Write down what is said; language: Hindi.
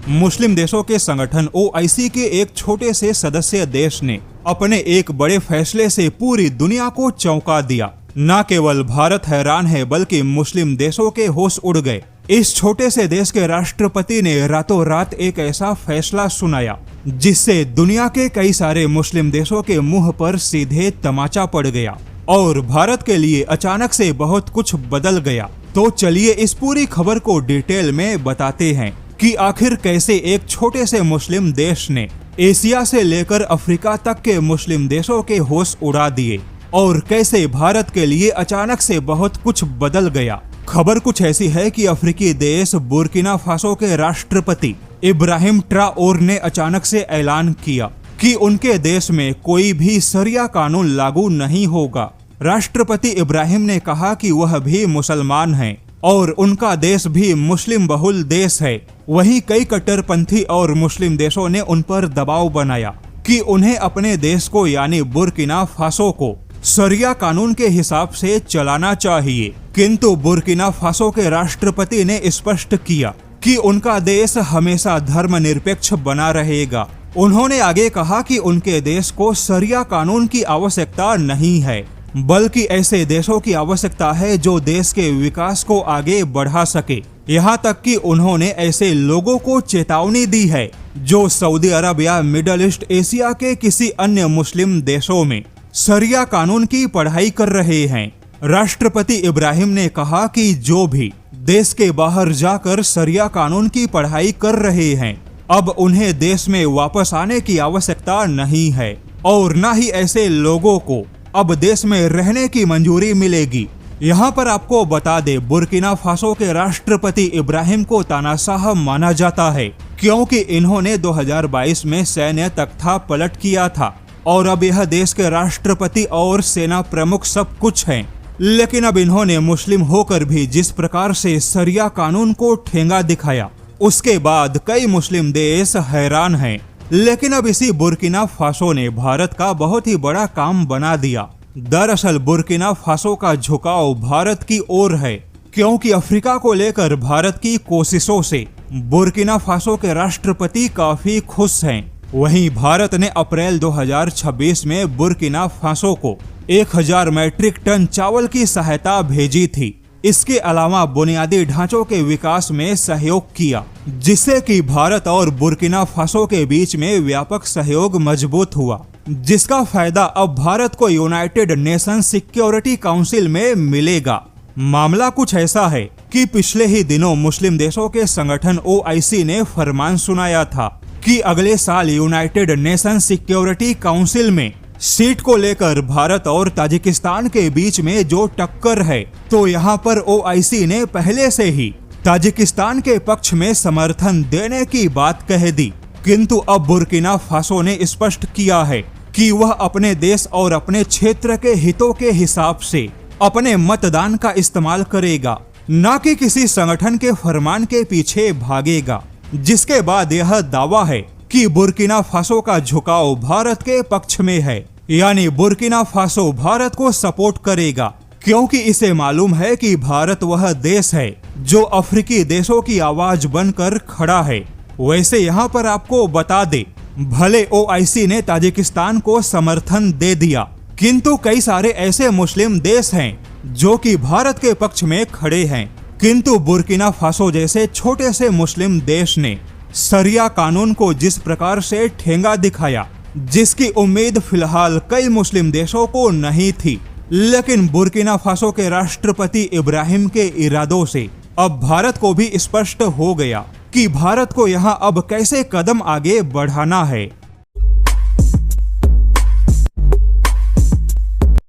मुस्लिम देशों के संगठन ओआईसी के एक छोटे से सदस्य देश ने अपने एक बड़े फैसले से पूरी दुनिया को चौंका दिया। न केवल भारत हैरान है बल्कि मुस्लिम देशों के होश उड़ गए। इस छोटे से देश के राष्ट्रपति ने रातों रात एक ऐसा फैसला सुनाया जिससे दुनिया के कई सारे मुस्लिम देशों के मुंह पर सीधे तमाचा पड़ गया और भारत के लिए अचानक से बहुत कुछ बदल गया। तो चलिए इस पूरी खबर को डिटेल में बताते हैं कि आखिर कैसे एक छोटे से मुस्लिम देश ने एशिया से लेकर अफ्रीका तक के मुस्लिम देशों के होश उड़ा दिए और कैसे भारत के लिए अचानक से बहुत कुछ बदल गया। खबर कुछ ऐसी है कि अफ्रीकी देश बुर्किना फासो के राष्ट्रपति इब्राहिम ट्राओर ने अचानक से ऐलान किया कि उनके देश में कोई भी शरिया कानून लागू नहीं होगा। राष्ट्रपति इब्राहिम ने कहा कि वह भी मुसलमान हैं और उनका देश भी मुस्लिम बहुल देश है। वहीं कई कट्टरपंथी और मुस्लिम देशों ने उन पर दबाव बनाया कि उन्हें अपने देश को यानी बुर्किना फासो को शरिया कानून के हिसाब से चलाना चाहिए, किंतु बुर्किना फासो के राष्ट्रपति ने स्पष्ट किया कि उनका देश हमेशा धर्मनिरपेक्ष बना रहेगा। उन्होंने आगे कहा कि उनके देश को शरिया कानून की आवश्यकता नहीं है बल्कि ऐसे देशों की आवश्यकता है जो देश के विकास को आगे बढ़ा सके। यहाँ तक कि उन्होंने ऐसे लोगों को चेतावनी दी है जो सऊदी अरब या मिडल ईस्ट एशिया के किसी अन्य मुस्लिम देशों में शरिया कानून की पढ़ाई कर रहे हैं। राष्ट्रपति इब्राहिम ने कहा कि जो भी देश के बाहर जाकर शरिया कानून की पढ़ाई कर रहे हैं अब उन्हें देश में वापस आने की आवश्यकता नहीं है और न ही ऐसे लोगों को अब देश में रहने की मंजूरी मिलेगी। यहाँ पर आपको बता दे, बुर्किना फासो के राष्ट्रपति इब्राहिम को तानाशाह माना जाता है क्योंकि इन्होंने 2022 में सैन्य तख्ता पलट किया था और अब यह देश के राष्ट्रपति और सेना प्रमुख सब कुछ हैं। लेकिन अब इन्होंने मुस्लिम होकर भी जिस प्रकार से शरिया कानून को ठेंगा दिखाया उसके बाद कई मुस्लिम देश हैरान हैं। लेकिन अब इसी बुर्किना फासो ने भारत का बहुत ही बड़ा काम बना दिया। दरअसल बुर्किना फासो का झुकाव भारत की ओर है क्योंकि अफ्रीका को लेकर भारत की कोशिशों से बुर्किना फासो के राष्ट्रपति काफी खुश हैं। वहीं भारत ने अप्रैल 2026 में बुर्किना फासो को 1000 मैट्रिक टन चावल की सहायता भेजी थी। इसके अलावा बुनियादी ढांचों के विकास में सहयोग किया जिससे कि भारत और बुर्किना फासो के बीच में व्यापक सहयोग मजबूत हुआ, जिसका फायदा अब भारत को यूनाइटेड नेशन सिक्योरिटी काउंसिल में मिलेगा। मामला कुछ ऐसा है कि पिछले ही दिनों मुस्लिम देशों के संगठन ओआईसी ने फरमान सुनाया था कि अगले साल यूनाइटेड नेशन सिक्योरिटी काउंसिल में सीट को लेकर भारत और ताजिकिस्तान के बीच में जो टक्कर है तो यहाँ पर ओआईसी ने पहले से ही ताजिकिस्तान के पक्ष में समर्थन देने की बात कह दी, किंतु अब बुर्किना फासो ने स्पष्ट किया है कि वह अपने देश और अपने क्षेत्र के हितों के हिसाब से अपने मतदान का इस्तेमाल करेगा, न कि किसी संगठन के फरमान के पीछे भागेगा। जिसके बाद यह दावा है कि बुर्किना फासो का झुकाव भारत के पक्ष में है, यानी बुर्किना फासो भारत को सपोर्ट करेगा क्योंकि इसे मालूम है कि भारत वह देश है जो अफ्रीकी देशों की आवाज बनकर खड़ा है। वैसे यहाँ पर आपको बता दे, भले ओआईसी ने ताजिकिस्तान को समर्थन दे दिया किंतु कई सारे ऐसे मुस्लिम देश हैं जो कि भारत के पक्ष में खड़े हैं, किंतु बुर्किना फासो जैसे छोटे से मुस्लिम देश ने शरिया कानून को जिस प्रकार से ठेंगा दिखाया जिसकी उम्मीद फिलहाल कई मुस्लिम देशों को नहीं थी। लेकिन बुर्किना फासो के राष्ट्रपति इब्राहिम के इरादों से अब भारत को भी स्पष्ट हो गया कि भारत को यहाँ अब कैसे कदम आगे बढ़ाना है।